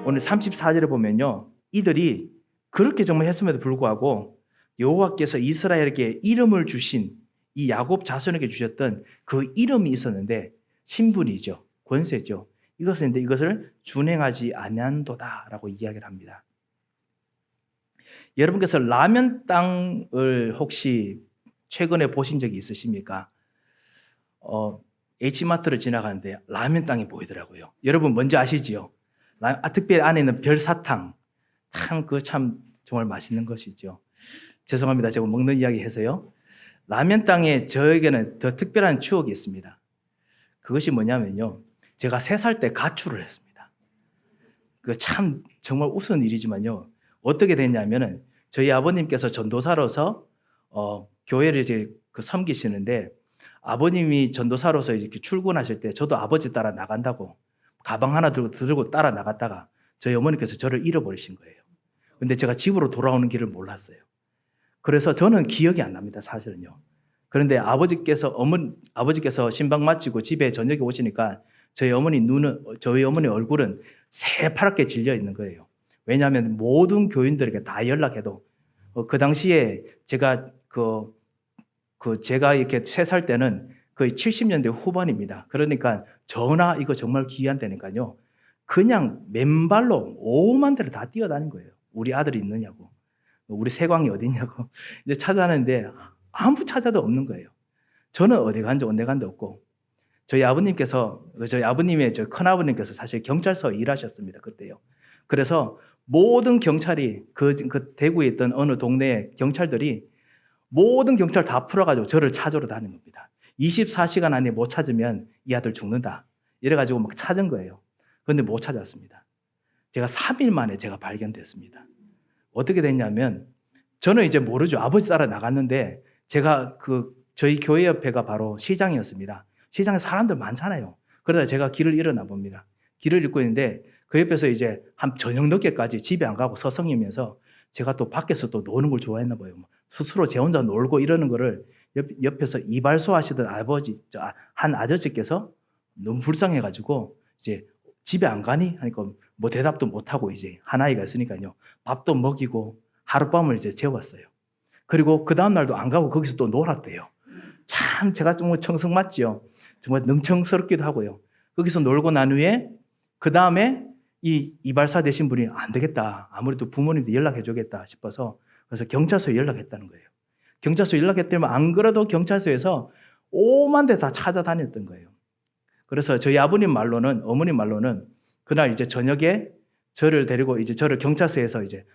오늘 34절에 보면요, 이들이 그렇게 정말 했음에도 불구하고 여호와께서 이스라엘에게 이름을 주신 이 야곱 자손에게 주셨던 그 이름이 있었는데 신분이죠, 권세죠. 이것을 준행하지 아니한도다라고 이야기를 합니다. 여러분께서 라면 땅을 혹시 최근에 보신 적이 있으십니까? H마트를 지나가는데 라면 땅이 보이더라고요. 여러분 뭔지 아시지요? 특별히 안에 있는 별사탕, 참 정말 맛있는 것이죠. 죄송합니다. 제가 먹는 이야기 해서요. 라면 땅에 저에게는 더 특별한 추억이 있습니다. 그것이 뭐냐면요, 제가 3살 때 가출을 했습니다. 그 참 정말 우스운 일이지만요, 어떻게 됐냐면은 저희 아버님께서 전도사로서 교회를 이제 섬기시는데, 아버님이 전도사로서 이렇게 출근하실 때 저도 아버지 따라 나간다고 가방 하나 들고 따라 나갔다가 저희 어머니께서 저를 잃어버리신 거예요. 근데 제가 집으로 돌아오는 길을 몰랐어요. 그래서 저는 기억이 안 납니다, 사실은요. 그런데 아버지께서 신방 마치고 집에 저녁에 오시니까 저희 어머니 얼굴은 새파랗게 질려 있는 거예요. 왜냐하면 모든 교인들에게 다 연락해도 그 당시에 제가 제가 이렇게 3살 때는 거의 70년대 후반입니다. 그러니까 전화 이거 정말 귀한 때니까요, 그냥 맨발로 오만 데를 다 뛰어다닌 거예요. 우리 아들이 있느냐고, 우리 새광이 어디냐고 이제 찾아내는데 아무 찾아도 없는 거예요. 저는 어디 간지 없고, 저희 아버님의 큰아버님께서 사실 경찰서 일하셨습니다, 그때요. 그래서 모든 경찰이 그 대구에 있던 어느 동네 경찰들이 모든 경찰 다 풀어가지고 저를 찾으러 다닌 겁니다. 24시간 안에 못 찾으면 이 아들 죽는다, 이래가지고 막 찾은 거예요. 그런데 못 찾았습니다. 제가 3일 만에 제가 발견됐습니다. 어떻게 됐냐면, 저는 이제 모르죠. 아버지 따라 나갔는데 제가 저희 교회 옆에가 바로 시장이었습니다. 시장에 사람들 많잖아요. 그러다 제가 길을 잃었나 봅니다. 길을 잃고 있는데 그 옆에서 이제 한 저녁 늦게까지 집에 안 가고 서성이면서, 제가 또 밖에서 또 노는 걸 좋아했나 봐요. 스스로 제 혼자 놀고 이러는 거를 옆에서 이발소 하시던 한 아저씨께서 너무 불쌍해가지고 이제 집에 안 가니? 하니까 뭐 대답도 못하고 이제 한 아이가 있으니까요, 밥도 먹이고 하룻밤을 이제 재웠어요. 그리고 그 다음날도 안 가고 거기서 또 놀았대요. 참 제가 정말 청승 맞지요. 정말 능청스럽기도 하고요. 거기서 놀고 난 후에 그 다음에 이 이발사 되신 분이 안 되겠다, 아무래도 부모님도 연락해 주겠다 싶어서 그래서 경찰서에 연락했다는 거예요. 경찰서에 연락했더니 안 그래도 경찰서에서 오만 데 다 찾아다녔던 거예요. 그래서 저희 어머님 말로는 그날 이제 저녁에 저를 데리고 이제 저를 경찰서에서 이제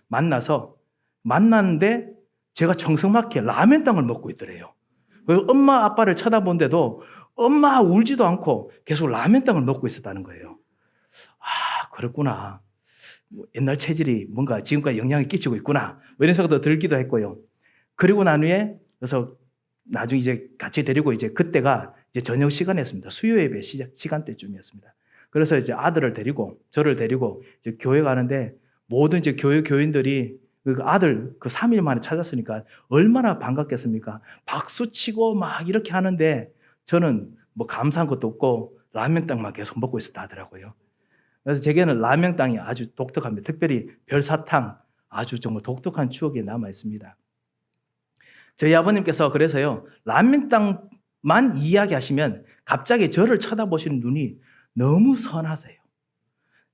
만났는데 제가 청승맞게 라면 땅을 먹고 있더래요. 엄마 아빠를 쳐다본데도 엄마 울지도 않고 계속 라면 땅을 먹고 있었다는 거예요. 아, 그렇구나. 옛날 체질이 뭔가 지금까지 영향을 끼치고 있구나, 이런 생각도 들기도 했고요. 그리고 난 후에 그래서 나중에 이제 같이 데리고 이제 그때가 이제 저녁 시간이었습니다. 수요 예배 시간대쯤이었습니다. 그래서 이제 저를 데리고 이제 교회 가는데 모든 이제 교인들이 그 아들 3일 만에 찾았으니까 얼마나 반갑겠습니까? 박수 치고 막 이렇게 하는데 저는 뭐 감사한 것도 없고 라면 땅만 계속 먹고 있었다 하더라고요. 그래서 제게는 라면 땅이 아주 독특합니다. 특별히 별사탕, 아주 정말 독특한 추억이 남아 있습니다. 저희 아버님께서 그래서요, 라면 땅만 이야기하시면 갑자기 저를 쳐다보시는 눈이 너무 선하세요.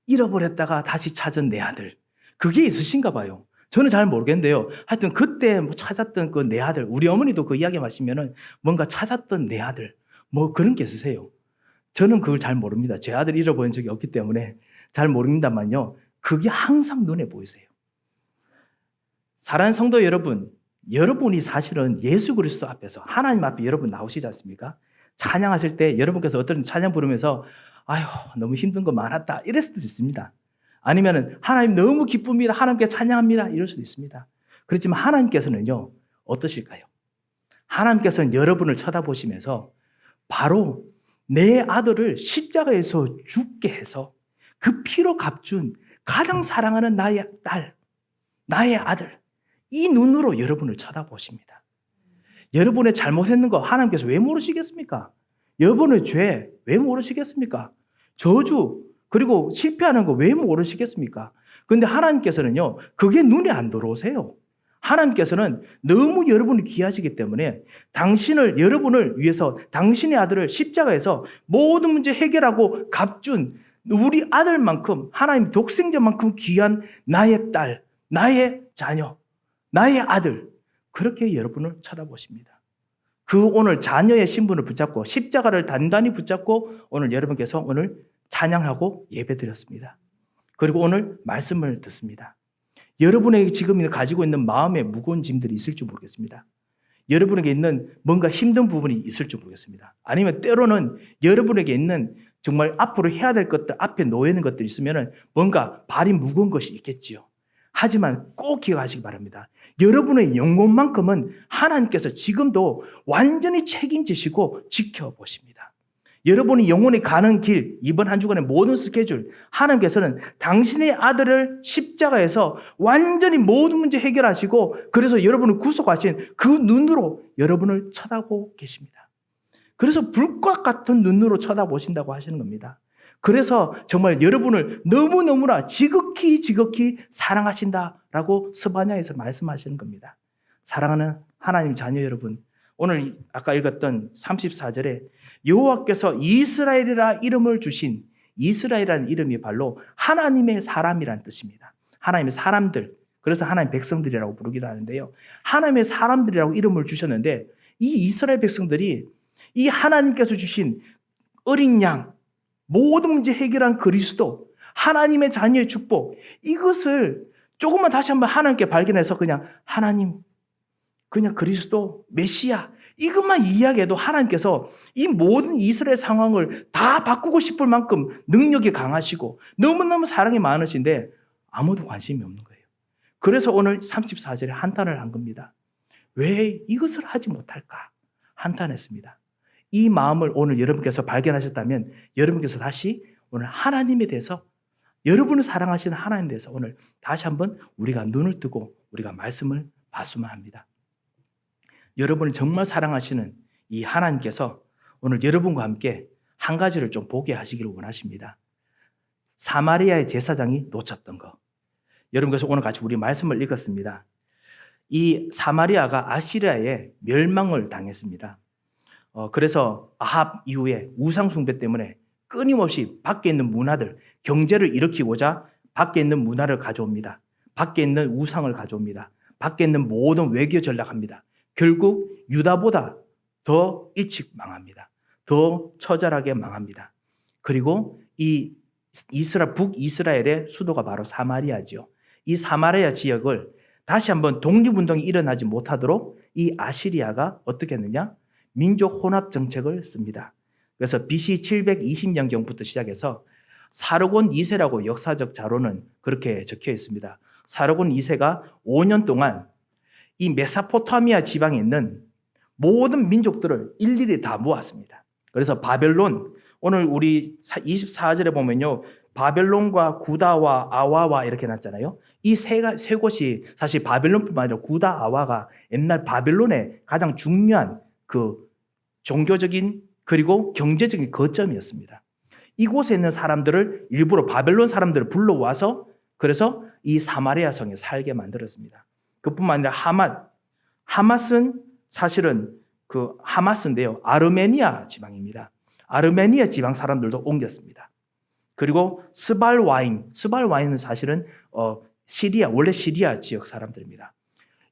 잃어버렸다가 다시 찾은 내 아들, 그게 있으신가 봐요. 저는 잘 모르겠는데요, 하여튼 그때 찾았던 그 내 아들, 우리 어머니도 그 이야기 하시면은 뭔가 찾았던 내 아들, 뭐 그런 게 있으세요. 저는 그걸 잘 모릅니다. 제 아들 잃어버린 적이 없기 때문에 잘 모릅니다만요, 그게 항상 눈에 보이세요. 사랑하는 성도 여러분, 여러분이 사실은 예수 그리스도 앞에서 하나님 앞에 여러분 나오시지 않습니까? 찬양하실 때 여러분께서 어떤 찬양 부르면서 아휴 너무 힘든 거 많았다 이럴 수도 있습니다. 아니면은 하나님 너무 기쁩니다, 하나님께 찬양합니다 이럴 수도 있습니다. 그렇지만 하나님께서는요 어떠실까요? 하나님께서는 여러분을 쳐다보시면서 바로 내 아들을 십자가에서 죽게 해서 그 피로 값준 가장 사랑하는 나의 딸, 나의 아들, 이 눈으로 여러분을 쳐다보십니다. 여러분의 잘못했는 거 하나님께서 왜 모르시겠습니까? 여러분의 죄 왜 모르시겠습니까? 저주 그리고 실패하는 거 왜 모르시겠습니까? 근데 하나님께서는요, 그게 눈에 안 들어오세요. 하나님께서는 너무 여러분이 귀하시기 때문에 여러분을 위해서 당신의 아들을 십자가에서 모든 문제 해결하고 값준 우리 아들만큼 하나님 독생자만큼 귀한 나의 딸, 나의 자녀, 나의 아들, 그렇게 여러분을 쳐다보십니다. 그 오늘 자녀의 신분을 붙잡고 십자가를 단단히 붙잡고 오늘 여러분께서 오늘 찬양하고 예배드렸습니다. 그리고 오늘 말씀을 듣습니다. 여러분에게 지금 가지고 있는 마음의 무거운 짐들이 있을지 모르겠습니다. 여러분에게 있는 뭔가 힘든 부분이 있을지 모르겠습니다. 아니면 때로는 여러분에게 있는 정말 앞으로 해야 될 것들, 앞에 놓여 있는 것들이 있으면 뭔가 발이 무거운 것이 있겠지요. 하지만 꼭 기억하시기 바랍니다. 여러분의 영혼만큼은 하나님께서 지금도 완전히 책임지시고 지켜보십니다. 여러분이 영혼이 가는 길, 이번 한 주간의 모든 스케줄, 하나님께서는 당신의 아들을 십자가에서 완전히 모든 문제 해결하시고 그래서 여러분을 구속하신 그 눈으로 여러분을 쳐다보고 계십니다. 그래서 불과 같은 눈으로 쳐다보신다고 하시는 겁니다. 그래서 정말 여러분을 너무너무나 지극히 사랑하신다라고 스바냐에서 말씀하시는 겁니다. 사랑하는 하나님 자녀 여러분, 오늘 아까 읽었던 34절에 여호와께서 이스라엘이라 이름을 주신 이스라엘이라는 이름이 바로 하나님의 사람이라는 뜻입니다. 하나님의 사람들, 그래서 하나님 백성들이라고 부르기도 하는데요. 하나님의 사람들이라고 이름을 주셨는데 이 이스라엘 백성들이 이 하나님께서 주신 어린 양, 모든 문제 해결한 그리스도, 하나님의 자녀의 축복, 이것을 조금만 다시 한번 하나님께 발견해서 그냥 하나님, 그냥 그리스도, 메시아, 이것만 이야기해도 하나님께서 이 모든 이스라엘 상황을 다 바꾸고 싶을 만큼 능력이 강하시고 너무너무 사랑이 많으신데 아무도 관심이 없는 거예요. 그래서 오늘 34절에 한탄을 한 겁니다. 왜 이것을 하지 못할까? 한탄했습니다. 이 마음을 오늘 여러분께서 발견하셨다면 여러분께서 다시 오늘 하나님에 대해서 여러분을 사랑하시는 하나님에 대해서 오늘 다시 한번 우리가 눈을 뜨고 우리가 말씀을 봤으면 합니다. 여러분을 정말 사랑하시는 이 하나님께서 오늘 여러분과 함께 한 가지를 좀 보게 하시기를 원하십니다. 사마리아의 제사장이 놓쳤던 것. 여러분께서 오늘 같이 우리 말씀을 읽었습니다. 이 사마리아가 아시리아의 멸망을 당했습니다. 그래서 아합 이후에 우상 숭배 때문에 끊임없이 밖에 있는 문화들, 경제를 일으키고자 밖에 있는 문화를 가져옵니다. 밖에 있는 우상을 가져옵니다. 밖에 있는 모든 외교 전략합니다. 결국 유다보다 더 일찍 망합니다. 더 처절하게 망합니다. 그리고 이 북이스라엘의 수도가 바로 사마리아지요. 이 사마리아 지역을 다시 한번 독립운동이 일어나지 못하도록 이 아시리아가 어떻게 했느냐? 민족 혼합 정책을 씁니다. 그래서 BC 720년경부터 시작해서 사르곤 2세라고 역사적 자료는 그렇게 적혀 있습니다. 사르곤 2세가 5년 동안 이 메소포타미아 지방에 있는 모든 민족들을 일일이 다 모았습니다. 그래서 바벨론, 오늘 우리 24절에 보면요, 바벨론과 구다와 아와와 이렇게 났잖아요. 이 세 곳이 사실 바벨론뿐만 아니라 구다, 아와가 옛날 바벨론의 가장 중요한 그 종교적인 그리고 경제적인 거점이었습니다. 이곳에 있는 사람들을 일부러 바벨론 사람들을 불러와서 그래서 이 사마리아 성에 살게 만들었습니다. 그뿐만 아니라 하맛은 사실은 그 하마스인데요. 아르메니아 지방입니다. 아르메니아 지방 사람들도 옮겼습니다. 그리고 스발와인은 사실은 원래 시리아 지역 사람들입니다.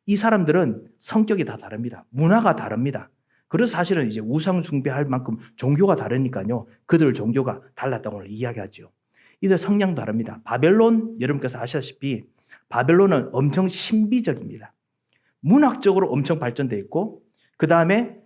이 사람들은 성격이 다 다릅니다. 문화가 다릅니다. 그래서 사실은 이제 우상 숭배할 만큼 종교가 다르니까요. 그들 종교가 달랐다고 오늘 이야기하죠. 이들 성향도 다릅니다. 바벨론, 여러분께서 아시다시피 바벨론은 엄청 신비적입니다. 문학적으로 엄청 발전되어 있고, 그 다음에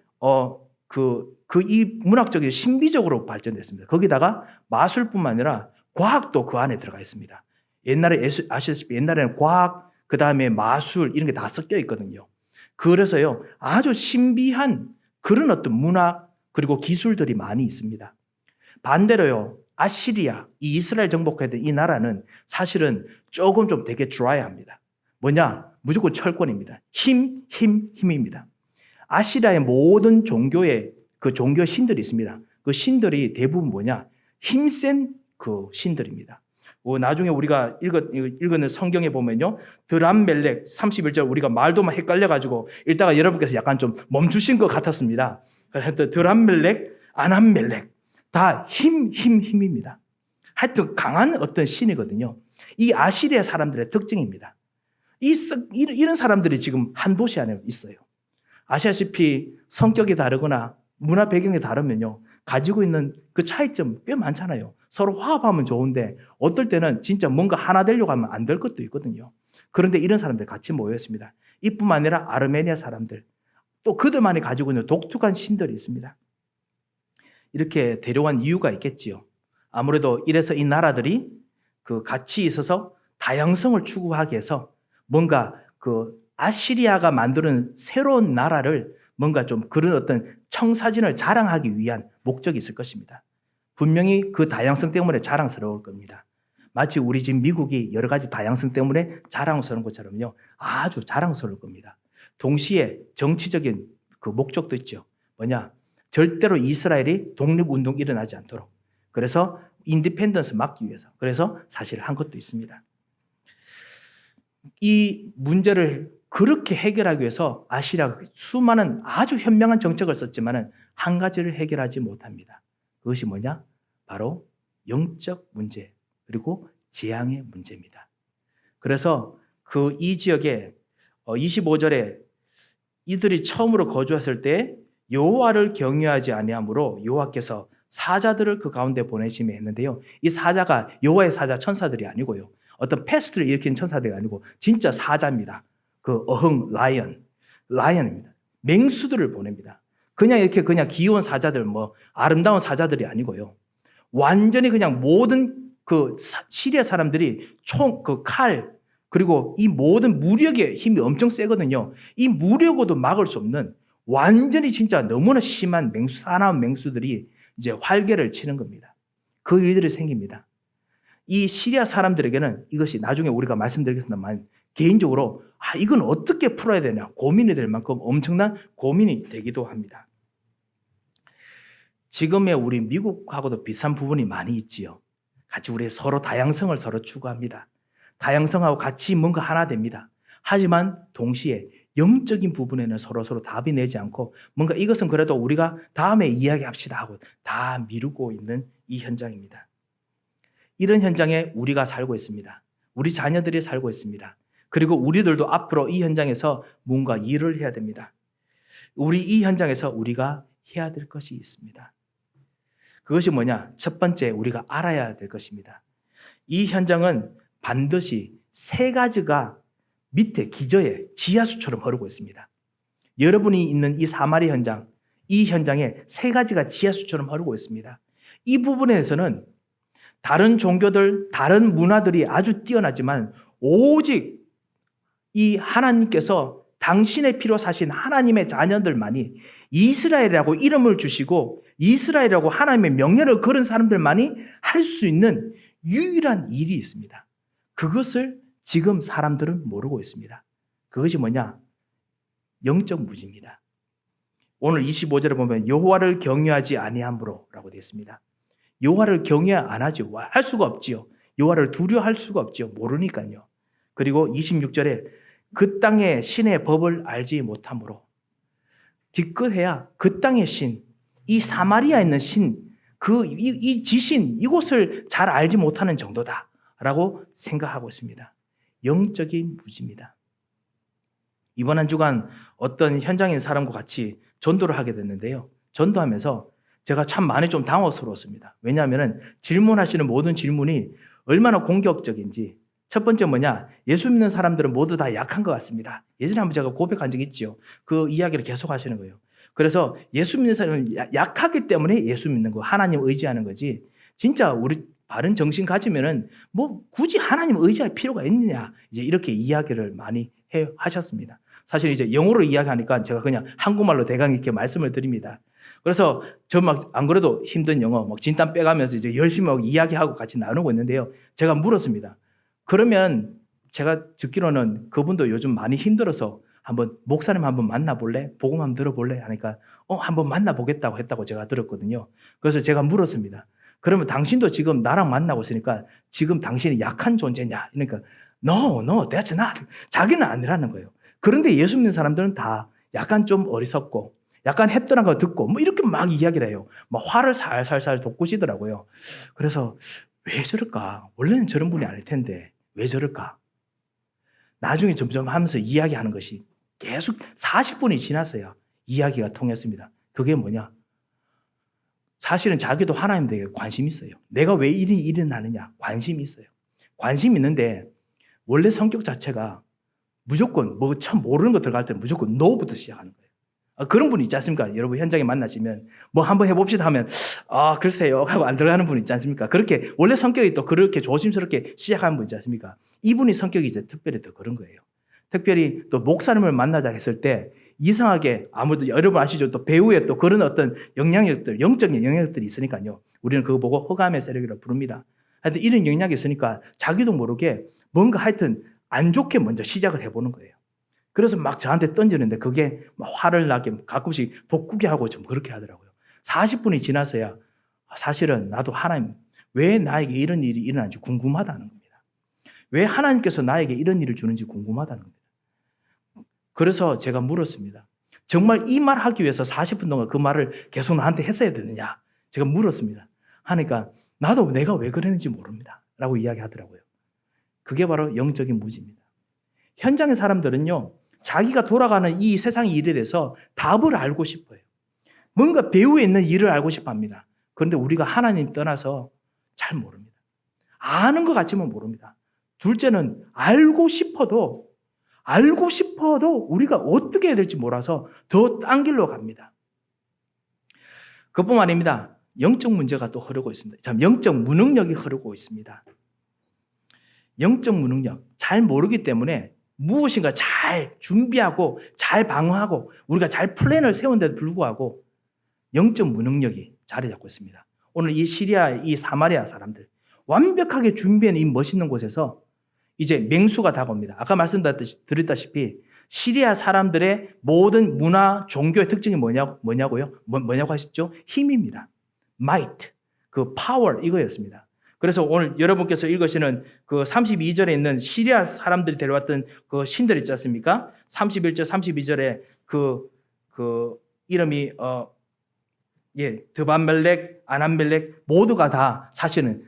이 문학적인 신비적으로 발전됐습니다. 거기다가 마술뿐만 아니라 과학도 그 안에 들어가 있습니다. 옛날에 아시다시피 옛날에는 과학, 그 다음에 마술 이런 게 다 섞여 있거든요. 그래서요 아주 신비한 그런 어떤 문학 그리고 기술들이 많이 있습니다. 반대로요 아시리아, 이 이스라엘 정복했던 이 나라는 사실은 조금 좀 되게 드라이합니다. 뭐냐? 무조건 철권입니다. 힘입니다. 아시리아의 모든 종교의 그 종교 신들이 있습니다. 그 신들이 대부분 뭐냐? 힘센 그 신들입니다. 나중에 우리가 읽은 성경에 보면요, 드람멜렉 31절 우리가 말도 막 헷갈려가지고 읽다가 여러분께서 약간 좀 멈추신 것 같았습니다. 그래서 드람멜렉, 아남멜렉 다 힘입니다. 하여튼 강한 어떤 신이거든요. 이 아시리아 사람들의 특징입니다. 이런 사람들이 지금 한 도시 안에 있어요. 아시다시피 성격이 다르거나 문화 배경이 다르면요, 가지고 있는 그 차이점 꽤 많잖아요. 서로 화합하면 좋은데 어떨 때는 진짜 뭔가 하나 되려고 하면 안 될 것도 있거든요. 그런데 이런 사람들 같이 모였습니다. 이뿐만 아니라 아르메니아 사람들, 또 그들만이 가지고 있는 독특한 신들이 있습니다. 이렇게 데려온 이유가 있겠지요. 아무래도 이래서 이 나라들이 그 같이 있어서 다양성을 추구하기 위해서 뭔가 그 아시리아가 만드는 새로운 나라를 뭔가 좀 그런 어떤 청사진을 자랑하기 위한 목적이 있을 것입니다. 분명히 그 다양성 때문에 자랑스러울 겁니다. 마치 우리 집 미국이 여러 가지 다양성 때문에 자랑스러운 것처럼요, 아주 자랑스러울 겁니다. 동시에 정치적인 그 목적도 있죠. 뭐냐? 절대로 이스라엘이 독립운동이 일어나지 않도록. 그래서 인디펜던스 막기 위해서. 그래서 사실 한 것도 있습니다. 이 문제를 그렇게 해결하기 위해서 아시리아가 수많은 아주 현명한 정책을 썼지만 한 가지를 해결하지 못합니다. 그것이 뭐냐? 바로 영적 문제 그리고 재앙의 문제입니다. 그래서 이 지역에 25절에 이들이 처음으로 거주했을 때 여호와를 경외하지 아니하므로 여호와께서 사자들을 그 가운데 보내심에 했는데요. 이 사자가 여호와의 사자 천사들이 아니고요, 어떤 패스트를 일으킨 천사들이 아니고 진짜 사자입니다. 그 어흥 라이언입니다. 맹수들을 보냅니다. 그냥 이렇게 그냥 귀여운 사자들, 뭐 아름다운 사자들이 아니고요, 완전히 그냥 모든 그 시리아 사람들이 그 칼, 그리고 이 모든 무력의 힘이 엄청 세거든요. 이 무력으로도 막을 수 없는 완전히 진짜 너무나 심한 사나운 맹수들이 이제 활개를 치는 겁니다. 그 일들이 생깁니다. 이 시리아 사람들에게는 이것이 나중에 우리가 말씀드리겠습니다만 개인적으로 이건 어떻게 풀어야 되냐 고민이 될 만큼 엄청난 고민이 되기도 합니다. 지금의 우리 미국하고도 비슷한 부분이 많이 있지요. 같이 우리 서로 다양성을 서로 추구합니다. 다양성하고 같이 뭔가 하나 됩니다. 하지만 동시에 영적인 부분에는 서로 답이 내지 않고 뭔가 이것은 그래도 우리가 다음에 이야기합시다 하고 다 미루고 있는 이 현장입니다. 이런 현장에 우리가 살고 있습니다. 우리 자녀들이 살고 있습니다. 그리고 우리들도 앞으로 이 현장에서 뭔가 일을 해야 됩니다. 우리 이 현장에서 우리가 해야 될 것이 있습니다. 그것이 뭐냐? 첫 번째 우리가 알아야 될 것입니다. 이 현장은 반드시 세 가지가 밑에 기저에 지하수처럼 흐르고 있습니다. 여러분이 있는 이 사마리 현장, 이 현장에 세 가지가 지하수처럼 흐르고 있습니다. 이 부분에서는 다른 종교들, 다른 문화들이 아주 뛰어나지만 오직 이 하나님께서 당신의 피로 사신 하나님의 자녀들만이 이스라엘이라고 이름을 주시고 이스라엘이라고 하나님의 명예를 걸은 사람들만이 할 수 있는 유일한 일이 있습니다. 그것을 지금 사람들은 모르고 있습니다. 그것이 뭐냐? 영적 무지입니다. 오늘 25절에 보면 여호와를 경외하지 아니함으로 라고 되어 있습니다. 여호와를 경외 안 하죠. 할 수가 없지요. 여호와를 두려워할 수가 없지요. 모르니까요. 그리고 26절에 그 땅의 신의 법을 알지 못함으로, 기껏해야 그 땅의 신, 이 사마리아에 있는 신, 이 지신, 이곳을 잘 알지 못하는 정도다라고 생각하고 있습니다. 영적인 무지입니다. 이번 한 주간 어떤 현장에 있는 사람과 같이 전도를 하게 됐는데요. 전도하면서 제가 참 많이 좀 당황스러웠습니다. 왜냐하면 질문하시는 모든 질문이 얼마나 공격적인지. 첫 번째 뭐냐? 예수 믿는 사람들은 모두 다 약한 것 같습니다. 예전에 한번 제가 고백한 적이 있죠. 그 이야기를 계속 하시는 거예요. 그래서 예수 믿는 사람은 약하기 때문에 예수 믿는 거, 하나님 의지하는 거지. 진짜 우리 바른 정신 가지면은 뭐 굳이 하나님 의지할 필요가 있느냐, 이제 이렇게 이야기를 많이 하셨습니다. 사실 이제 영어로 이야기하니까 제가 그냥 한국말로 대강 이렇게 말씀을 드립니다. 그래서 저 막 안 그래도 힘든 영어 막 진땀 빼가면서 이제 열심히 막 이야기하고 같이 나누고 있는데요. 제가 물었습니다. 그러면 제가 듣기로는 그분도 요즘 많이 힘들어서 목사님 한번 만나볼래? 복음 한번 들어볼래? 하니까 한번 만나보겠다고 했다고 제가 들었거든요. 그래서 제가 물었습니다. 그러면 당신도 지금 나랑 만나고 있으니까 지금 당신이 약한 존재냐? 그러니까 No, that's not. 자기는 아니라는 거예요. 그런데 예수 믿는 사람들은 다 약간 좀 어리석고 약간 했더란 거 듣고 뭐 이렇게 막 이야기를 해요. 막 화를 살살살 돋구시더라고요. 그래서 왜 저럴까? 원래는 저런 분이 아닐 텐데 왜 저럴까? 나중에 점점 하면서 이야기하는 것이 계속 40분이 지났어야 이야기가 통했습니다. 그게 뭐냐? 사실은 자기도 하나님 되게 관심이 있어요. 내가 왜 일이 일어나느냐? 관심이 있어요. 관심이 있는데 원래 성격 자체가 무조건 뭐 처음 모르는 거 들어갈 때 무조건 no부터 시작하는 거예요. 그런 분 있지 않습니까? 여러분 현장에 만나시면 뭐 한번 해봅시다 하면 글쎄요 하고 안 들어가는 분 있지 않습니까? 그렇게 원래 성격이 또 그렇게 조심스럽게 시작하는 분 있지 않습니까? 이분이 성격이 이제 특별히 더 그런 거예요. 특별히 또 목사님을 만나자 했을 때 이상하게 아무도 여러분 아시죠? 또 배우의 또 그런 어떤 영향력들, 영적인 영향력들이 있으니까요. 우리는 그거 보고 허감의 세력이라고 부릅니다. 하여튼 이런 영향이 있으니까 자기도 모르게 뭔가 하여튼 안 좋게 먼저 시작을 해보는 거예요. 그래서 막 저한테 던지는데 그게 막 화를 나게 가끔씩 돋구게 하고 좀 그렇게 하더라고요. 40분이 지나서야 사실은 나도 하나님 왜 나에게 이런 일이 일어나는지 궁금하다는 겁니다. 왜 하나님께서 나에게 이런 일을 주는지 궁금하다는 겁니다. 그래서 제가 물었습니다. 정말 이 말 하기 위해서 40분 동안 그 말을 계속 나한테 했어야 되느냐? 제가 물었습니다. 하니까 나도 내가 왜 그랬는지 모릅니다. 라고 이야기하더라고요. 그게 바로 영적인 무지입니다. 현장의 사람들은요, 자기가 돌아가는 이 세상의 일에 대해서 답을 알고 싶어요. 뭔가 배후에 있는 일을 알고 싶어 합니다. 그런데 우리가 하나님 떠나서 잘 모릅니다. 아는 것 같지만 모릅니다. 둘째는 알고 싶어도 우리가 어떻게 해야 될지 몰라서 더 딴 길로 갑니다. 그뿐만 아닙니다. 영적 문제가 또 흐르고 있습니다. 참, 영적 무능력이 흐르고 있습니다. 영적 무능력, 잘 모르기 때문에 무엇인가 잘 준비하고 잘 방어하고 우리가 잘 플랜을 세운데도 불구하고 영적 무능력이 자리 잡고 있습니다. 오늘 이 시리아, 이 사마리아 사람들 완벽하게 준비한 이 멋있는 곳에서 이제 맹수가 다가옵니다. 아까 말씀드렸다시피 시리아 사람들의 모든 문화, 종교의 특징이 뭐냐고요? 뭐냐고 하셨죠? 힘입니다. might, 그 power 이거였습니다. 그래서 오늘 여러분께서 읽으시는 그 32절에 있는 시리아 사람들이 데려왔던 그 신들 있지 않습니까? 31절, 32절에 그 이름이 드반멜렉, 아남멜렉 모두가 다 사실은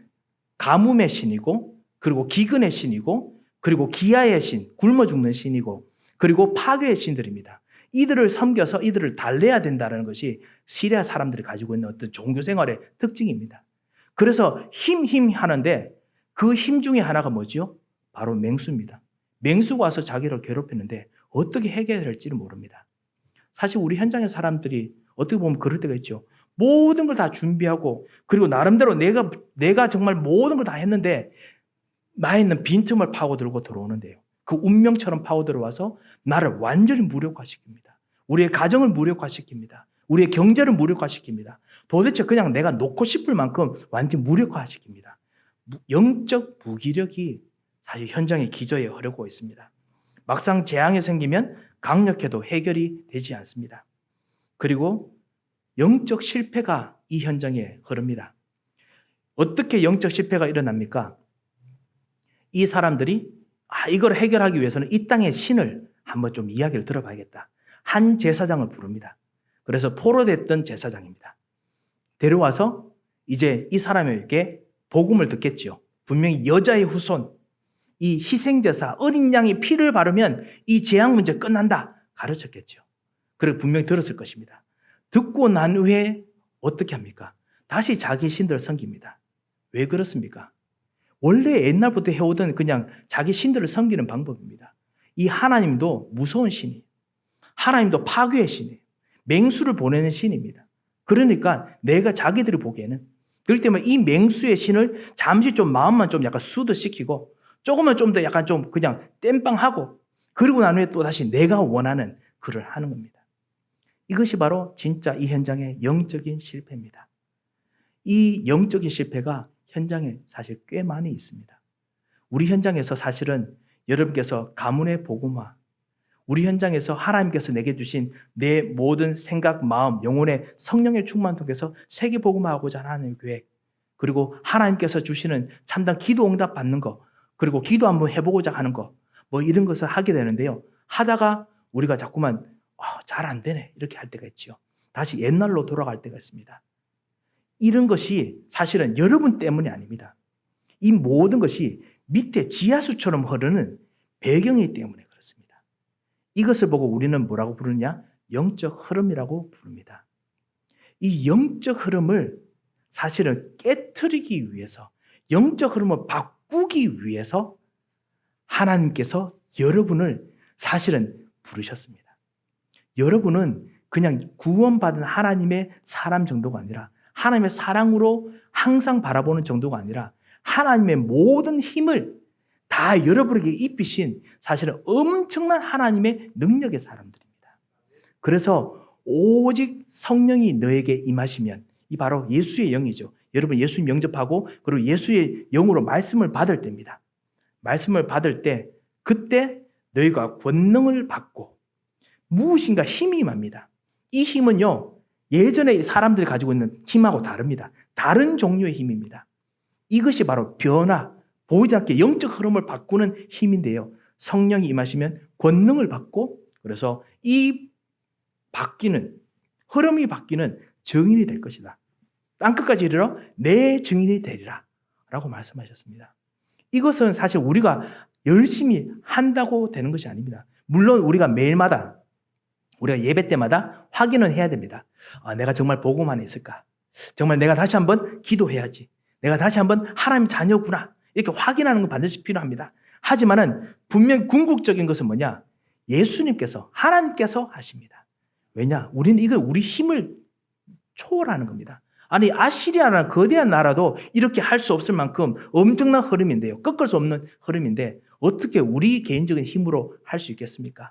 가뭄의 신이고 그리고 기근의 신이고 그리고 기아의 신, 굶어 죽는 신이고 그리고 파괴의 신들입니다. 이들을 섬겨서 이들을 달래야 된다는 것이 시리아 사람들이 가지고 있는 어떤 종교 생활의 특징입니다. 그래서 힘 하는데 그 힘 중에 하나가 뭐죠? 바로 맹수입니다. 맹수가 와서 자기를 괴롭히는데 어떻게 해결할지를 모릅니다. 사실 우리 현장의 사람들이 어떻게 보면 그럴 때가 있죠. 모든 걸 다 준비하고 그리고 나름대로 내가 정말 모든 걸 다 했는데 나에 있는 빈틈을 파고들고 들어오는데요. 그 운명처럼 파고들어와서 나를 완전히 무력화시킵니다. 우리의 가정을 무력화시킵니다. 우리의 경제를 무력화시킵니다. 도대체 그냥 내가 놓고 싶을 만큼 완전히 무력화시킵니다. 영적 무기력이 사실 현장의 기저에 흐르고 있습니다. 막상 재앙이 생기면 강력해도 해결이 되지 않습니다. 그리고 영적 실패가 이 현장에 흐릅니다. 어떻게 영적 실패가 일어납니까? 이 사람들이 이걸 해결하기 위해서는 이 땅의 신을 한번 좀 이야기를 들어봐야겠다. 한 제사장을 부릅니다. 그래서 포로됐던 제사장입니다. 데려와서 이제 이 사람에게 복음을 듣겠죠. 분명히 여자의 후손, 이 희생제사, 어린 양의 피를 바르면 이 재앙 문제 끝난다. 가르쳤겠죠. 그리고 분명히 들었을 것입니다. 듣고 난 후에 어떻게 합니까? 다시 자기 신들을 섬깁니다. 왜 그렇습니까? 원래 옛날부터 해오던 그냥 자기 신들을 섬기는 방법입니다. 이 하나님도 무서운 신이에요. 하나님도 파괴의 신이에요. 맹수를 보내는 신입니다. 그러니까 내가 자기들이 보기에는 그렇기 때문에 이 맹수의 신을 잠시 좀 마음만 좀 약간 수도시키고 조금만 좀 더 약간 좀 그냥 땜빵하고 그리고 난 후에 또 다시 내가 원하는 글을 하는 겁니다. 이것이 바로 진짜 이 현장의 영적인 실패입니다. 이 영적인 실패가 현장에 사실 꽤 많이 있습니다. 우리 현장에서 사실은 여러분께서 가문의 복음화, 우리 현장에서 하나님께서 내게 주신 내 모든 생각, 마음, 영혼의 성령의 충만 통해서 세계 복음화하고자 하는 계획, 그리고 하나님께서 주시는 참된 기도 응답 받는 거, 그리고 기도 한번 해보고자 하는 거, 뭐 이런 것을 하게 되는데요. 하다가 우리가 자꾸만 잘 안 되네 이렇게 할 때가 있죠. 다시 옛날로 돌아갈 때가 있습니다. 이런 것이 사실은 여러분 때문이 아닙니다. 이 모든 것이 밑에 지하수처럼 흐르는 배경이기 때문에 그렇습니다. 이것을 보고 우리는 뭐라고 부르느냐? 영적 흐름이라고 부릅니다. 이 영적 흐름을 사실은 깨트리기 위해서, 영적 흐름을 바꾸기 위해서 하나님께서 여러분을 사실은 부르셨습니다. 여러분은 그냥 구원받은 하나님의 사람 정도가 아니라, 하나님의 사랑으로 항상 바라보는 정도가 아니라, 하나님의 모든 힘을 다 여러분에게 입히신 사실은 엄청난 하나님의 능력의 사람들입니다. 그래서 오직 성령이 너에게 임하시면, 이 바로 예수의 영이죠. 여러분 예수님 영접하고 그리고 예수의 영으로 말씀을 받을 때입니다. 말씀을 받을 때 그때 너희가 권능을 받고 무엇인가 힘이 임합니다. 이 힘은요, 예전에 사람들이 가지고 있는 힘하고 다릅니다. 다른 종류의 힘입니다. 이것이 바로 변화, 보이지 않게 영적 흐름을 바꾸는 힘인데요. 성령이 임하시면 권능을 받고, 그래서 이 바뀌는, 흐름이 바뀌는 증인이 될 것이다. 땅끝까지 이르러 내 증인이 되리라 라고 말씀하셨습니다. 이것은 사실 우리가 열심히 한다고 되는 것이 아닙니다. 물론 우리가 매일마다, 우리가 예배 때마다 확인은 해야 됩니다. 내가 정말 복음만 있을까? 정말 내가 다시 한번 기도해야지. 내가 다시 한번 하나님 자녀구나. 이렇게 확인하는 건 반드시 필요합니다. 하지만은 분명히 궁극적인 것은 뭐냐? 예수님께서, 하나님께서 하십니다. 왜냐? 우리는 이걸 우리 힘을 초월하는 겁니다. 아니, 아시리아라는 거대한 나라도 이렇게 할 수 없을 만큼 엄청난 흐름인데요. 꺾을 수 없는 흐름인데 어떻게 우리 개인적인 힘으로 할 수 있겠습니까?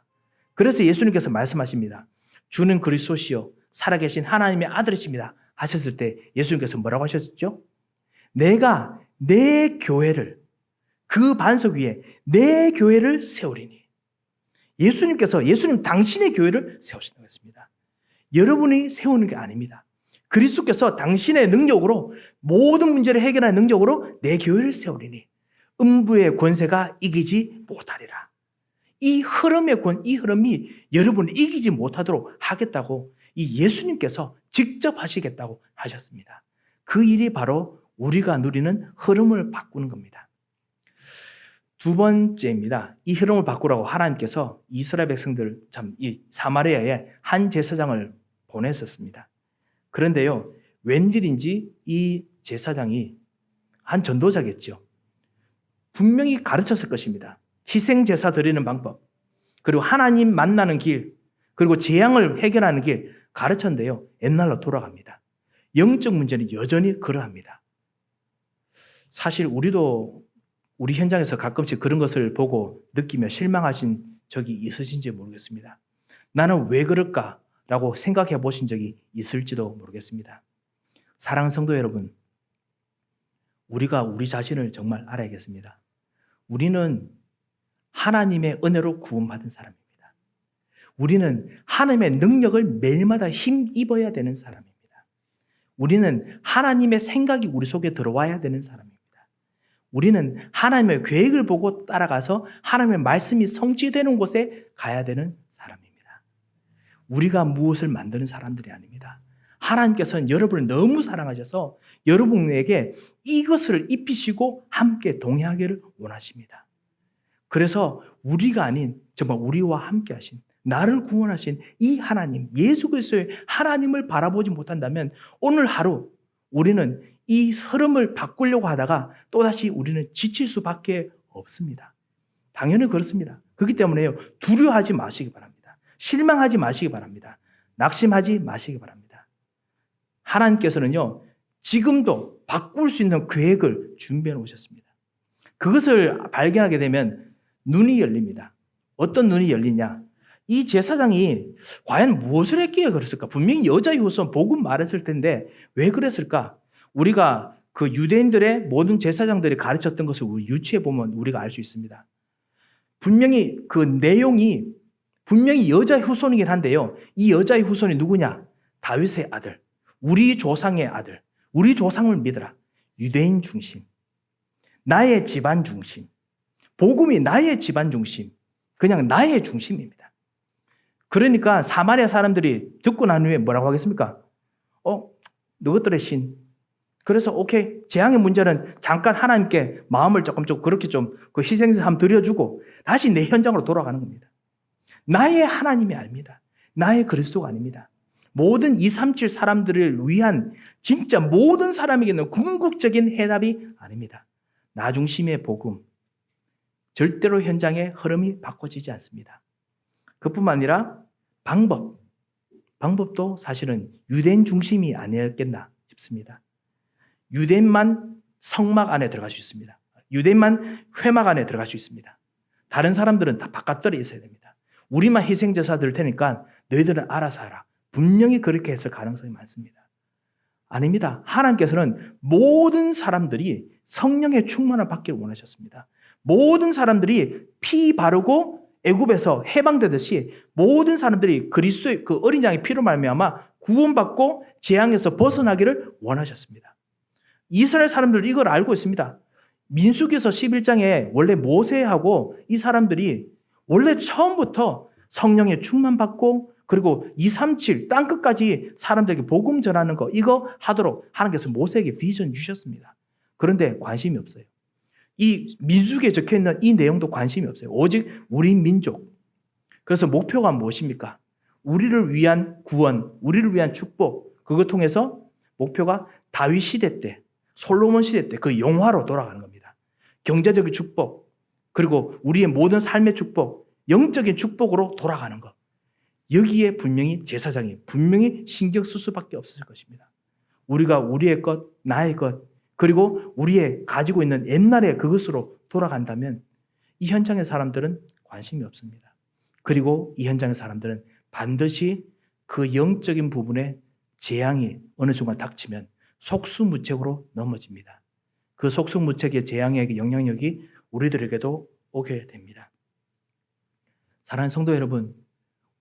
그래서 예수님께서 말씀하십니다. 주는 그리스도시요 살아계신 하나님의 아들이십니다 하셨을 때 예수님께서 뭐라고 하셨죠? 내가 내 교회를, 그 반석 위에 내 교회를 세우리니. 예수님 당신의 교회를 세우신다고 했습니다. 여러분이 세우는 게 아닙니다. 그리스도께서 당신의 능력으로, 모든 문제를 해결하는 능력으로 내 교회를 세우리니 음부의 권세가 이기지 못하리라. 이 흐름이 여러분을 이기지 못하도록 하겠다고 이 예수님께서 직접 하시겠다고 하셨습니다. 그 일이 바로 우리가 누리는 흐름을 바꾸는 겁니다. 두 번째입니다. 이 흐름을 바꾸라고 하나님께서 이스라엘 백성들, 이 사마리아에 한 제사장을 보냈었습니다. 그런데요, 웬일인지 이 제사장이 한 전도자겠죠. 분명히 가르쳤을 것입니다. 희생 제사 드리는 방법, 그리고 하나님 만나는 길, 그리고 재앙을 해결하는 길 가르쳤는데요, 옛날로 돌아갑니다. 영적 문제는 여전히 그러합니다. 사실 우리도 우리 현장에서 가끔씩 그런 것을 보고 느끼며 실망하신 적이 있으신지 모르겠습니다. 나는 왜 그럴까라고 생각해 보신 적이 있을지도 모르겠습니다. 사랑하는 성도 여러분, 우리가 우리 자신을 정말 알아야겠습니다. 우리는 하나님의 은혜로 구원받은 사람입니다. 우리는 하나님의 능력을 매일마다 힘입어야 되는 사람입니다. 우리는 하나님의 생각이 우리 속에 들어와야 되는 사람입니다. 우리는 하나님의 계획을 보고 따라가서 하나님의 말씀이 성취되는 곳에 가야 되는 사람입니다. 우리가 무엇을 만드는 사람들이 아닙니다. 하나님께서는 여러분을 너무 사랑하셔서 여러분에게 이것을 입히시고 함께 동행하기를 원하십니다. 그래서 우리가 아닌 정말 우리와 함께 하신, 나를 구원하신 이 하나님, 예수 그리스도의 하나님을 바라보지 못한다면 오늘 하루 우리는 이 흐름을 바꾸려고 하다가 또다시 우리는 지칠 수밖에 없습니다. 당연히 그렇습니다. 그렇기 때문에요, 두려워하지 마시기 바랍니다. 실망하지 마시기 바랍니다. 낙심하지 마시기 바랍니다. 하나님께서는요, 지금도 바꿀 수 있는 계획을 준비해 놓으셨습니다. 그것을 발견하게 되면 눈이 열립니다. 어떤 눈이 열리냐? 이 제사장이 과연 무엇을 했기에 그랬을까? 분명히 여자의 후손 복음 말했을 텐데 왜 그랬을까? 우리가 그 유대인들의 모든 제사장들이 가르쳤던 것을 우리 유추해 보면 우리가 알 수 있습니다. 분명히 그 내용이 분명히 여자의 후손이긴 한데요. 이 여자의 후손이 누구냐? 다윗의 아들, 우리 조상의 아들, 우리 조상을 믿으라. 유대인 중심, 나의 집안 중심, 복음이 나의 집안 중심, 그냥 나의 중심입니다. 그러니까 사마리아 사람들이 듣고 난 후에 뭐라고 하겠습니까? 너희들의 신. 그래서 오케이, 재앙의 문제는 잠깐 하나님께 마음을 조금 그렇게 그 희생해서 한번 드려주고 다시 내 현장으로 돌아가는 겁니다. 나의 하나님이 아닙니다. 나의 그리스도가 아닙니다. 모든 237 사람들을 위한 진짜 모든 사람에게는 궁극적인 해답이 아닙니다. 나 중심의 복음, 절대로 현장의 흐름이 바꿔지지 않습니다. 그뿐만 아니라 방법도 사실은 유대인 중심이 아니었겠나 싶습니다. 유대인만 성막 안에 들어갈 수 있습니다. 유대인만 회막 안에 들어갈 수 있습니다. 다른 사람들은 다 바깥들에 있어야 됩니다. 우리만 희생제사 될 테니까 너희들은 알아서 하라. 분명히 그렇게 했을 가능성이 많습니다. 아닙니다. 하나님께서는 모든 사람들이 성령의 충만을 받기를 원하셨습니다. 모든 사람들이 피 바르고 애굽에서 해방되듯이 모든 사람들이 그리스도의 그 어린 양의 피로 말미암아 구원받고 재앙에서 벗어나기를 원하셨습니다. 이스라엘 사람들 이걸 알고 있습니다. 민수기서 11장에 원래 모세하고 이 사람들이 원래 처음부터 성령의 충만받고 그리고 237 땅끝까지 사람들에게 복음 전하는 거 이거 하도록 하나님께서 모세에게 비전 주셨습니다. 그런데 관심이 없어요. 이 민수기에 적혀있는 이 내용도 관심이 없어요. 오직 우리 민족. 그래서 목표가 무엇입니까? 우리를 위한 구원, 우리를 위한 축복. 그거 통해서 목표가 다윗 시대 때, 솔로몬 시대 때 그 영화로 돌아가는 겁니다. 경제적인 축복, 그리고 우리의 모든 삶의 축복, 영적인 축복으로 돌아가는 것. 여기에 분명히 제사장이 분명히 신경 쓸 수밖에 없을 것입니다. 우리가 우리의 것, 나의 것, 그리고 우리의 가지고 있는 옛날의 그것으로 돌아간다면 이 현장의 사람들은 관심이 없습니다. 그리고 이 현장의 사람들은 반드시 그 영적인 부분에 재앙이 어느 순간 닥치면 속수무책으로 넘어집니다. 그 속수무책의 재앙의 영향력이 우리들에게도 오게 됩니다. 사랑하는 성도 여러분,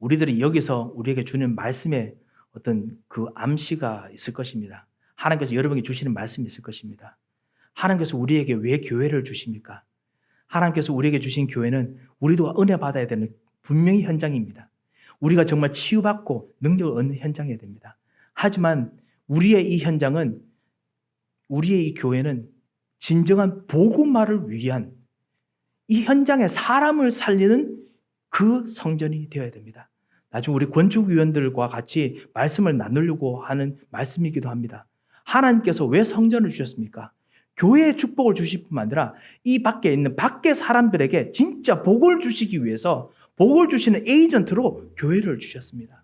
우리들이 여기서 우리에게 주는 말씀에 어떤 그 암시가 있을 것입니다. 하나님께서 여러분에게 주시는 말씀이 있을 것입니다. 하나님께서 우리에게 왜 교회를 주십니까? 하나님께서 우리에게 주신 교회는 우리도 은혜 받아야 되는 분명히 현장입니다. 우리가 정말 치유받고 능력을 얻는 현장이어야 됩니다. 하지만 우리의 이 현장은, 우리의 이 교회는 진정한 복음화를 위한 이 현장에 사람을 살리는 그 성전이 되어야 됩니다. 나중에 우리 건축위원들과 같이 말씀을 나누려고 하는 말씀이기도 합니다. 하나님께서 왜 성전을 주셨습니까? 교회의 축복을 주실 뿐만 아니라 이 밖에 있는 밖의 사람들에게 진짜 복을 주시기 위해서 복을 주시는 에이전트로 교회를 주셨습니다.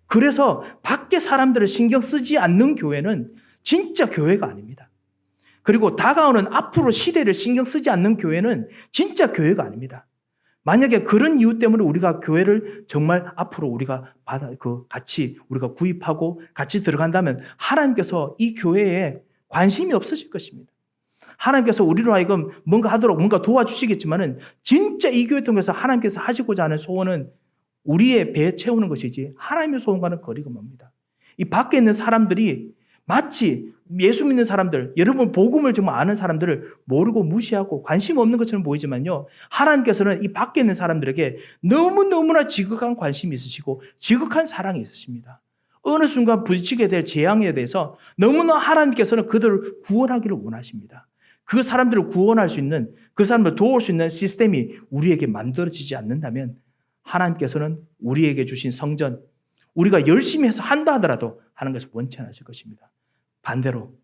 그래서 밖의 사람들을 신경 쓰지 않는 교회는 진짜 교회가 아닙니다. 그리고 다가오는 앞으로 시대를 신경 쓰지 않는 교회는 진짜 교회가 아닙니다. 만약에 그런 이유 때문에 우리가 교회를 정말 앞으로 우리가 같이 우리가 구입하고 같이 들어간다면 하나님께서 이 교회에 관심이 없으실 것입니다. 하나님께서 우리로 하여금 뭔가 하도록 뭔가 도와주시겠지만은 진짜 이 교회 통해서 하나님께서 하시고자 하는 소원은 우리의 배에 채우는 것이지 하나님의 소원과는 거리가 멉니다. 이 밖에 있는 사람들이 마치 예수 믿는 사람들, 여러분 복음을 정말 아는 사람들을 모르고 무시하고 관심 없는 것처럼 보이지만요, 하나님께서는 이 밖에 있는 사람들에게 너무너무나 지극한 관심이 있으시고 지극한 사랑이 있으십니다. 어느 순간 부딪히게 될 재앙에 대해서 너무나 하나님께서는 그들을 구원하기를 원하십니다. 그 사람들을 구원할 수 있는, 그 사람들을 도울 수 있는 시스템이 우리에게 만들어지지 않는다면 하나님께서는 우리에게 주신 성전, 우리가 열심히 해서 한다 하더라도 하나님께서 원치 않으실 것입니다. 반대로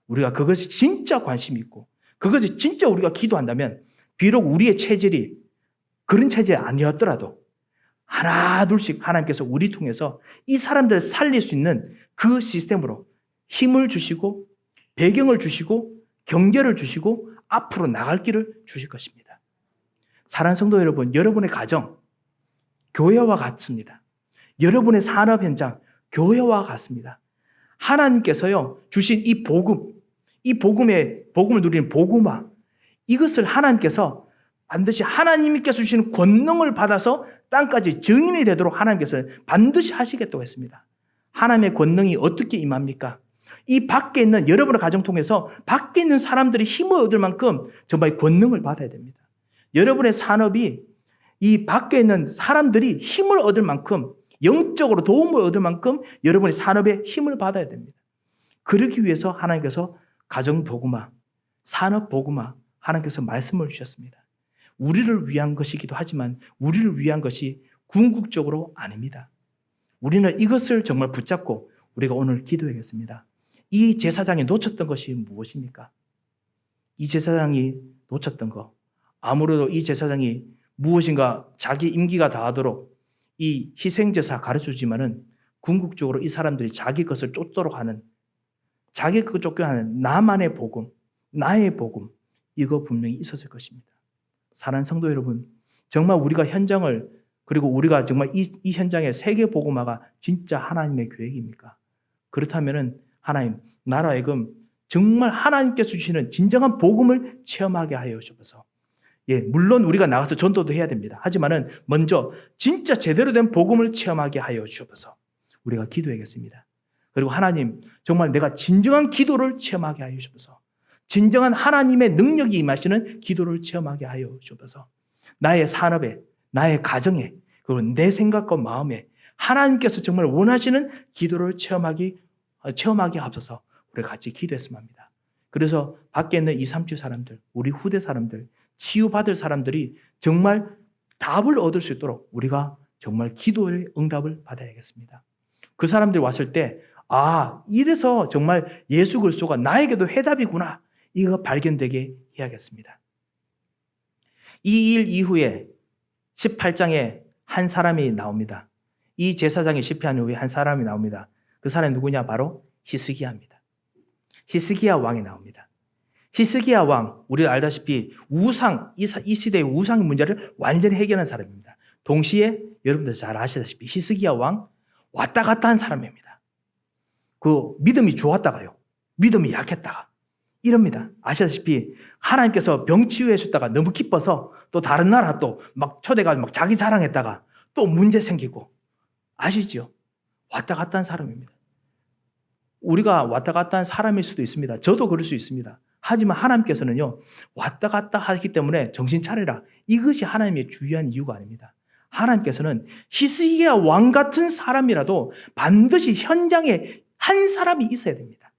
우리가 그것이 진짜 관심이 있고 그것이 진짜 우리가 기도한다면 비록 우리의 체질이 그런 체질이 아니었더라도 하나 둘씩 하나님께서 우리 통해서 이 사람들을 살릴 수 있는 그 시스템으로 힘을 주시고 배경을 주시고 경계를 주시고 앞으로 나갈 길을 주실 것입니다. 사랑하는 성도 여러분, 여러분의 가정 교회와 같습니다. 여러분의 산업 현장 교회와 같습니다. 하나님께서요 주신 이 복음, 이 복음을 누리는 복음화, 이것을 하나님께서 반드시 하나님께서 주시는 권능을 받아서 땅까지 증인이 되도록 하나님께서는 반드시 하시겠다고 했습니다. 하나님의 권능이 어떻게 임합니까? 이 밖에 있는 여러분의 가정 통해서 밖에 있는 사람들이 힘을 얻을 만큼 정말 권능을 받아야 됩니다. 여러분의 산업이 이 밖에 있는 사람들이 힘을 얻을 만큼, 영적으로 도움을 얻을 만큼 여러분의 산업에 힘을 받아야 됩니다. 그러기 위해서 하나님께서 가정복음화, 산업복음화 하나님께서 말씀을 주셨습니다. 우리를 위한 것이기도 하지만 우리를 위한 것이 궁극적으로 아닙니다. 우리는 이것을 정말 붙잡고 우리가 오늘 기도하겠습니다. 이 제사장이 놓쳤던 것이 무엇입니까? 이 제사장이 놓쳤던 것, 아무래도 이 제사장이 무엇인가 자기 임기가 다하도록 이 희생제사 가르쳐주지만은 궁극적으로 이 사람들이 자기 것을 쫓도록 하는, 자기 것을 쫓게 하는 나만의 복음, 나의 복음, 이거 분명히 있었을 것입니다. 사랑하는 성도 여러분, 정말 우리가 현장을, 그리고 우리가 정말 이 현장의 세계 복음화가 진짜 하나님의 계획입니까? 그렇다면은 하나님, 나라에금 정말 하나님께서 주시는 진정한 복음을 체험하게 하여 주셔서, 물론 우리가 나가서 전도도 해야 됩니다. 하지만은 먼저 진짜 제대로 된 복음을 체험하게 하여 주셔서 우리가 기도하겠습니다. 그리고 하나님, 정말 내가 진정한 기도를 체험하게 하여 주셔서, 진정한 하나님의 능력이 임하시는 기도를 체험하게 하여 주셔서, 나의 산업에, 나의 가정에, 그리고 내 생각과 마음에 하나님께서 정말 원하시는 기도를 체험하게 하옵소서. 우리가 같이 기도했으면 합니다. 그래서 밖에 있는 2, 3주 사람들, 우리 후대 사람들, 치유받을 사람들이 정말 답을 얻을 수 있도록 우리가 정말 기도의 응답을 받아야겠습니다. 그 사람들이 왔을 때, 이래서 정말 예수 그리스도가 나에게도 해답이구나, 이거 발견되게 해야겠습니다. 이 일 이후에 18장에 한 사람이 나옵니다. 이 제사장이 실패한 후에 한 사람이 나옵니다. 그 사람이 누구냐? 바로 히스기야입니다. 히스기야 왕이 나옵니다. 히스기야 왕, 우리 알다시피 우상, 이 시대의 우상의 문제를 완전히 해결한 사람입니다. 동시에 여러분들 잘 아시다시피 히스기야 왕 왔다 갔다 한 사람입니다. 그 믿음이 좋았다가요, 믿음이 약했다가 이럽니다. 아시다시피 하나님께서 병 치유해 줬다가 너무 기뻐서 또 다른 나라 또 막 초대가지고 막 자기 자랑했다가 또 문제 생기고, 아시죠? 왔다 갔다 한 사람입니다. 우리가 왔다 갔다 한 사람일 수도 있습니다. 저도 그럴 수 있습니다. 하지만 하나님께서는요, 왔다 갔다 하기 때문에 정신 차려라, 이것이 하나님의 주요한 이유가 아닙니다. 하나님께서는 히스기야 왕 같은 사람이라도 반드시 현장에 한 사람이 있어야 됩니다.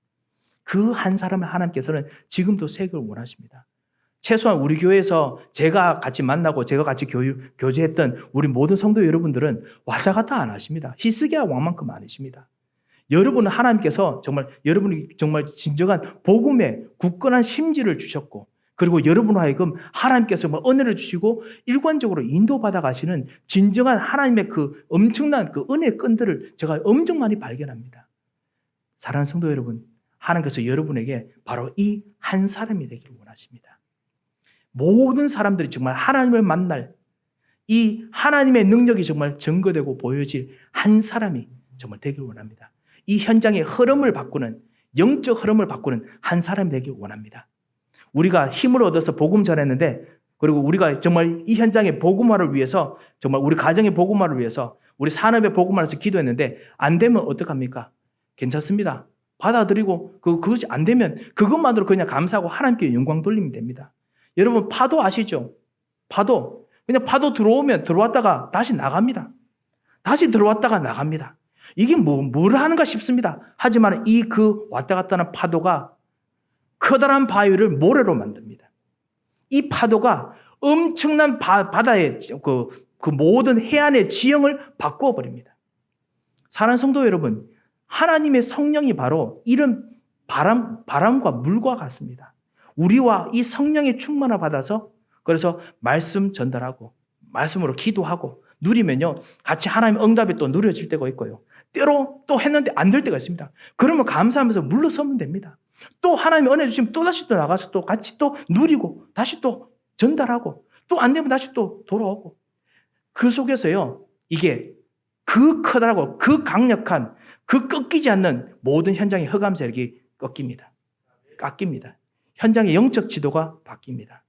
그 한 사람을 하나님께서는 지금도 세우길 원하십니다. 최소한 우리 교회에서 제가 같이 만나고 제가 같이 교제했던 우리 모든 성도 여러분들은 왔다 갔다 안 하십니다. 히스기야 왕만큼 아니십니다. 여러분은 하나님께서 정말, 여러분이 정말 진정한 복음에 굳건한 심지를 주셨고, 그리고 여러분으로 하여금 하나님께서 은혜를 주시고 일관적으로 인도받아 가시는 진정한 하나님의 그 엄청난 그 은혜의 끈들을 제가 엄청 많이 발견합니다. 사랑하는 성도 여러분, 하나님께서 여러분에게 바로 이 한 사람이 되기를 원하십니다. 모든 사람들이 정말 하나님을 만날, 이 하나님의 능력이 정말 증거되고 보여질 한 사람이 정말 되기를 원합니다. 이 현장의 흐름을 바꾸는, 영적 흐름을 바꾸는 한 사람이 되길 원합니다. 우리가 힘을 얻어서 복음 전했는데, 그리고 우리가 정말 이 현장의 복음화를 위해서, 정말 우리 가정의 복음화를 위해서, 우리 산업의 복음화를 위해서 기도했는데 안 되면 어떡합니까? 괜찮습니다. 받아들이고 그것이 안 되면 그것만으로 그냥 감사하고 하나님께 영광 돌리면 됩니다. 여러분, 파도 아시죠? 파도. 그냥 파도 들어오면 들어왔다가 다시 나갑니다. 다시 들어왔다가 나갑니다. 이게 뭘 하는가 싶습니다. 하지만 이 그 왔다 갔다 하는 파도가 커다란 바위를 모래로 만듭니다. 이 파도가 엄청난 바다의 그 모든 해안의 지형을 바꾸어 버립니다. 사랑하는 성도 여러분, 하나님의 성령이 바로 이런 바람과 물과 같습니다. 우리와 이 성령의 충만을 받아서, 그래서 말씀 전달하고 말씀으로 기도하고 누리면요, 같이 하나님의 응답이 또 누려질 때가 있고요, 때로 또 했는데 안 될 때가 있습니다. 그러면 감사하면서 물러서면 됩니다. 또 하나님의 은혜 주시면 또 다시 또 나가서 또 같이 또 누리고 다시 또 전달하고, 또 안 되면 다시 또 돌아오고, 그 속에서요, 이게 그 커다랗고 그 강력한 그 꺾이지 않는 모든 현장의 흑암 세력이 깎입니다. 현장의 영적 지도가 바뀝니다.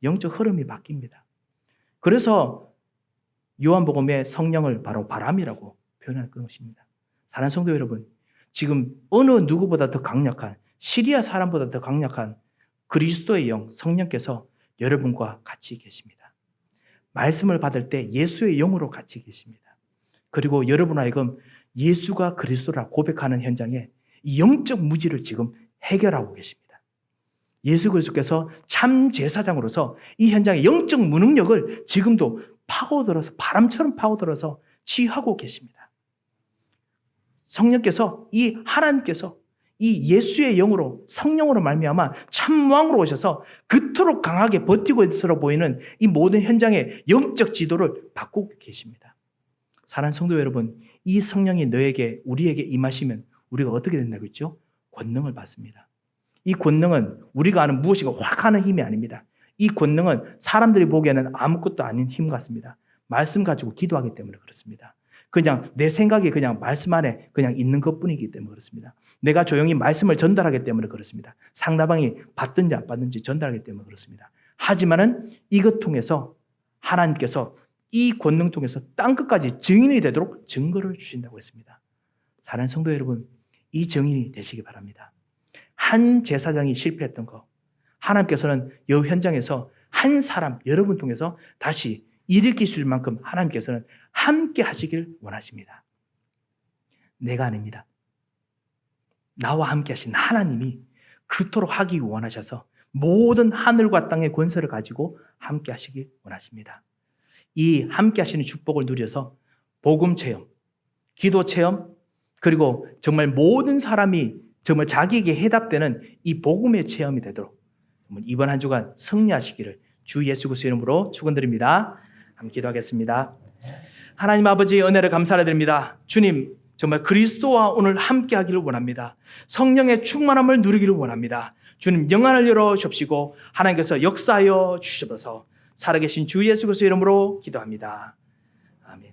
영적 흐름이 바뀝니다. 그래서 요한복음의 성령을 바로 바람이라고 표현할 것입니다. 사랑하는 성도 여러분, 지금 어느 누구보다 더 강력한, 시리아 사람보다 더 강력한 그리스도의 영, 성령께서 여러분과 같이 계십니다. 말씀을 받을 때 예수의 영으로 같이 계십니다. 그리고 여러분 하여금 예수가 그리스도라 고백하는 현장에 이 영적 무지를 지금 해결하고 계십니다. 예수 그리스도께서 참 제사장으로서 이 현장의 영적 무능력을 지금도 파고들어서, 바람처럼 파고들어서 치유하고 계십니다. 성령께서, 이 하나님께서 이 예수의 영으로, 성령으로 말미암아 참 왕으로 오셔서 그토록 강하게 버티고 있어 보이는 이 모든 현장의 영적 지도를 바꾸고 계십니다. 사랑하는 성도 여러분, 이 성령이 너에게, 우리에게 임하시면 우리가 어떻게 된다고 했죠? 권능을 받습니다. 이 권능은 우리가 아는 무엇인가 확 하는 힘이 아닙니다. 이 권능은 사람들이 보기에는 아무것도 아닌 힘 같습니다. 말씀 가지고 기도하기 때문에 그렇습니다. 그냥 내 생각이 그냥 말씀 안에 그냥 있는 것뿐이기 때문에 그렇습니다. 내가 조용히 말씀을 전달하기 때문에 그렇습니다. 상대방이 받든지 안 받든지 전달하기 때문에 그렇습니다. 하지만은 이것 통해서 하나님께서 이 권능 통해서 땅끝까지 증인이 되도록 증거를 주신다고 했습니다. 사랑하는 성도 여러분, 이 증인이 되시기 바랍니다. 한 제사장이 실패했던 거, 하나님께서는 이 현장에서 한 사람, 여러분 통해서 다시 일으킬 수 있을 만큼 하나님께서는 함께 하시길 원하십니다. 내가 아닙니다. 나와 함께 하신 하나님이 그토록 하기 원하셔서 모든 하늘과 땅의 권세를 가지고 함께 하시길 원하십니다. 이 함께 하시는 축복을 누려서 복음 체험, 기도 체험, 그리고 정말 모든 사람이 정말 자기에게 해답되는 이 복음의 체험이 되도록 이번 한 주간 승리하시기를 주 예수 그리스도의 이름으로 축원드립니다. 함께 기도하겠습니다. 하나님 아버지, 은혜를 감사드립니다. 주님, 정말 그리스도와 오늘 함께 하기를 원합니다. 성령의 충만함을 누리기를 원합니다. 주님, 영안을 열어 주십시고 하나님께서 역사하여 주셔서 살아계신 주 예수 그리스도의 이름으로 기도합니다. 아멘.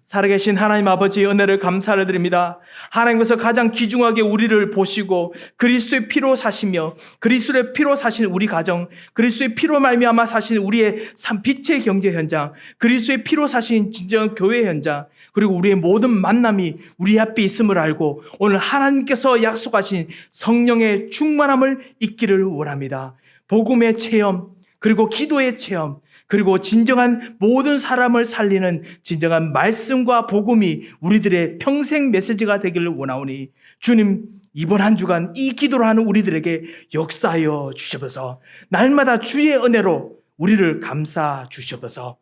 살아계신 하나님 아버지, 은혜를 감사를 드립니다. 하나님께서 가장 귀중하게 우리를 보시고 그리스도의 피로 사시며 그리스도의 피로 사신 우리 가정, 그리스도의 피로 말미암아 사신 우리의 빛의 경제 현장, 그리스도의 피로 사신 진정한 교회 현장, 그리고 우리의 모든 만남이 우리 앞에 있음을 알고 오늘 하나님께서 약속하신 성령의 충만함을 잊기를 원합니다. 복음의 체험, 그리고 기도의 체험, 그리고 진정한 모든 사람을 살리는 진정한 말씀과 복음이 우리들의 평생 메시지가 되기를 원하오니 주님, 이번 한 주간 이 기도를 하는 우리들에게 역사하여 주시옵소서. 날마다 주의 은혜로 우리를 감싸 주시옵소서.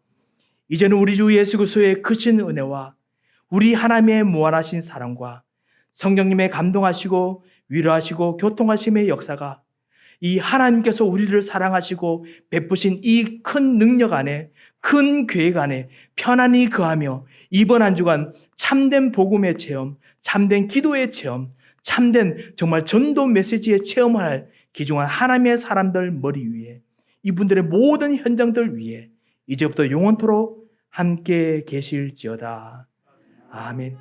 이제는 우리 주 예수 그리스도의 크신 은혜와 우리 하나님의 무한하신 사랑과 성령님의 감동하시고 위로하시고 교통하심의 역사가 이 하나님께서 우리를 사랑하시고 베푸신 이 큰 능력 안에, 큰 계획 안에 편안히 거하며 이번 한 주간 참된 복음의 체험, 참된 기도의 체험, 참된 정말 전도 메시지의 체험을 할 귀중한 하나님의 사람들 머리 위에, 이분들의 모든 현장들 위에 이제부터 영원토록 함께 계실지어다. 아멘.